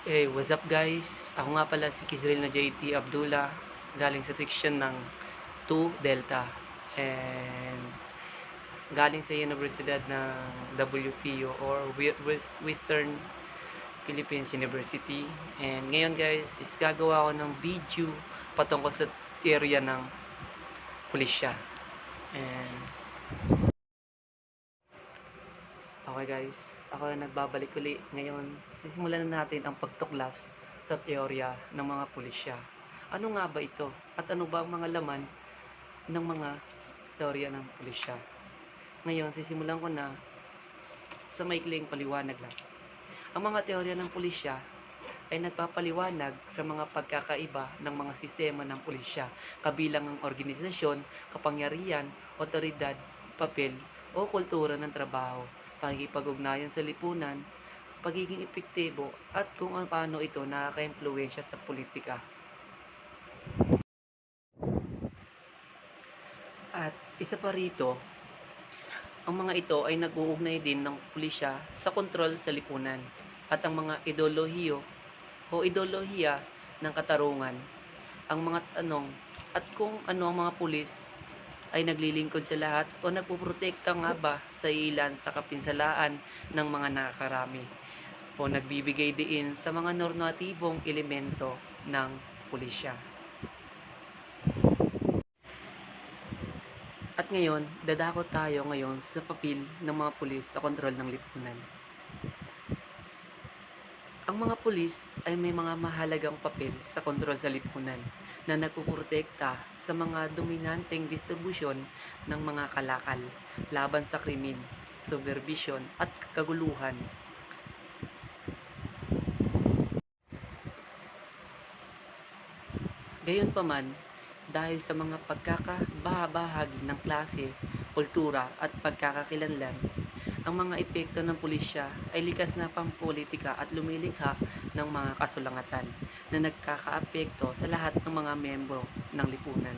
Hey, what's up guys? Ako nga pala si Kizrel na JT Abdullah, galing sa section ng 2 Delta and galing sa Universidad ng WPU or Western Philippines University. And ngayon guys, is gagawa ako ng video patungkol sa teorya ng pulisya. And okay guys, ako na nagbabalik uli. Ngayon, sisimulan na natin ang pagtuklas sa teorya ng mga pulisya. Ano nga ba ito? At ano ba ang mga laman ng mga teorya ng pulisya? Ngayon, sisimulan ko na sa maikling paliwanag lang. Ang mga teorya ng pulisya ay nagpapaliwanag sa mga pagkakaiba ng mga sistema ng pulisya, kabilang ang organisasyon, kapangyarihan, otoridad, papel, o kultura ng trabaho, pakikipag-ugnayan sa lipunan, pagiging epektibo, at kung paano ito nakaka-impluwensya sa politika. At isa pa rito, ang mga ito ay nag-uugnay din ng pulisya sa kontrol sa lipunan at ang mga ideolohiya ng katarungan, ang mga tanong at kung ano ang mga pulis ay naglilingkod sa lahat o nagpuprotekta nga ba sa ilan sa kapinsalaan ng mga nakakarami o nagbibigay diin sa mga normatibong elemento ng pulisya. At ngayon, dadako tayo ngayon sa papel ng mga pulis sa kontrol ng lipunan. Ang mga pulis ay may mga mahalagang papel sa kontrol sa lipunan na nagpuprotekta sa mga dominanteng distribusyon ng mga kalakal laban sa krimen, subverbisyon at kaguluhan. Gayunpaman, dahil sa mga pagkakabahagi ng klase, kultura at pagkakakilanlan, ang mga epekto ng pulisya ay likas na pampolitika at lumilikha ng mga kasulangatan na nagkakaapekto sa lahat ng mga membro ng lipunan.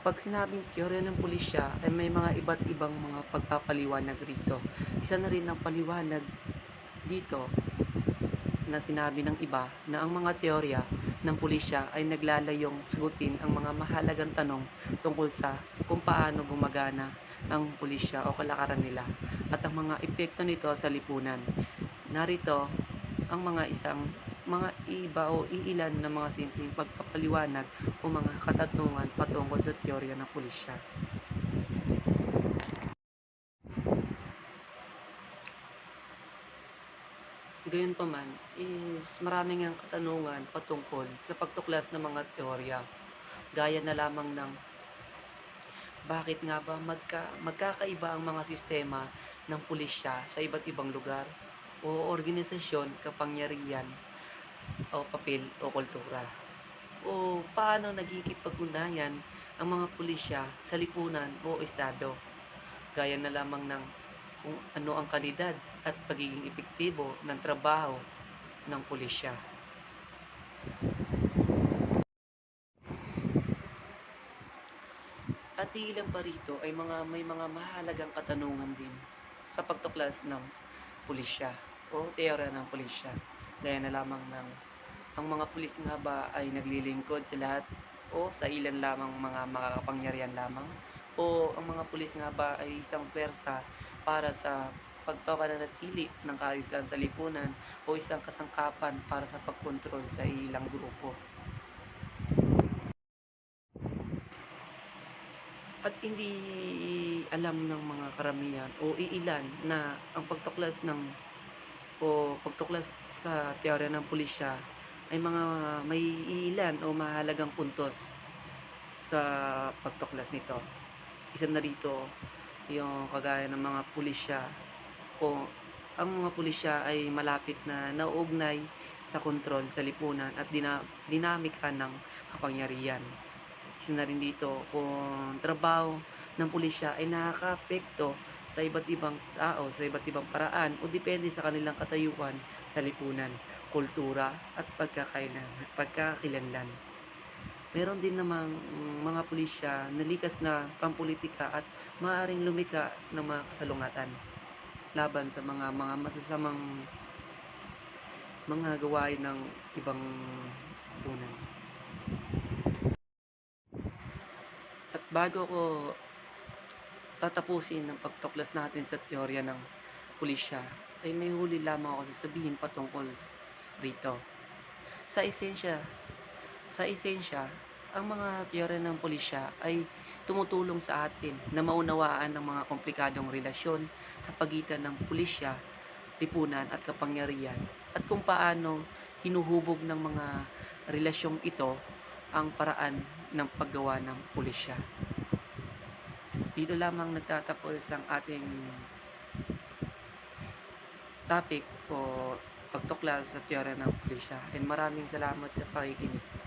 Pag sinabing teorya ng pulisya ay may mga iba't ibang mga pagpapaliwanag rito. Isa na rin ang paliwanag dito na sinabi ng iba na ang mga teorya ng pulisya ay naglalayong sagutin ang mga mahalagang tanong tungkol sa kung paano gumagana ang pulisya o kalakaran nila at ang mga epekto nito sa lipunan. Narito ang mga iba o iilan na mga simpleng pagpapaliwanag o mga katanungan patungkol sa teorya ng pulisya. Gayunpaman is maraming ang katanungan patungkol sa pagtuklas ng mga teorya, gaya na lamang ng bakit nga ba magkakaiba ang mga sistema ng pulisya sa iba't ibang lugar o organisasyon, kapangyarihan o papel o kultura? O paano nagkikipag-ugnayan ang mga pulisya sa lipunan o estado? Gaya na lamang ng kung ano ang kalidad at pagiging epektibo ng trabaho ng pulisya. At ilan pa rito ay may mga mahalagang katanungan din sa pagtuklas ng pulisya o teorya ng pulisya. Gaya na lamang ng ang mga pulis nga ba ay naglilingkod sa lahat o sa ilan lamang mga makakapangyarihan lamang? O ang mga pulis nga ba ay isang pwersa para sa pagpapanatili ng kaayusan sa lipunan o isang kasangkapan para sa pagkontrol sa ilang grupo? At hindi alam ng mga karamihan o iilan na ang pagtuklas sa teorya ng pulisya ay may iilan o mahalagang puntos sa pagtuklas nito. Isa na rito yung kagaya ng mga pulisya o ang mga pulisya ay malapit na nauugnay sa kontrol sa lipunan at dinamika ng kapangyarihan. Isa na rin dito kung trabaho ng pulisya ay nakakaapekto sa iba't ibang tao, sa iba't ibang paraan o depende sa kanilang katayuan sa lipunan, kultura at pagkakakilanlan. Meron din namang mga pulisya na likas na pampolitika at maaaring lumika ng mga kasalungatan. laban sa mga masasamang mga gawain ng ibang kupunan. At bago ko tatapusin ang pagtuklas natin sa teorya ng pulisya, ay may huli lamang ako sasabihin patungkol dito. Sa esensya, ang mga teorya ng pulisya ay tumutulong sa atin na maunawaan ang mga komplikadong relasyon sa pagitan ng pulisya, lipunan at kapangyarihan, at kung paano hinuhubog ng mga relasyong ito ang paraan ng paggawa ng pulisya. Dito lamang nagtatapos ang ating topic o pagtuklas sa teorya ng pulisya, and maraming salamat sa pakikinig.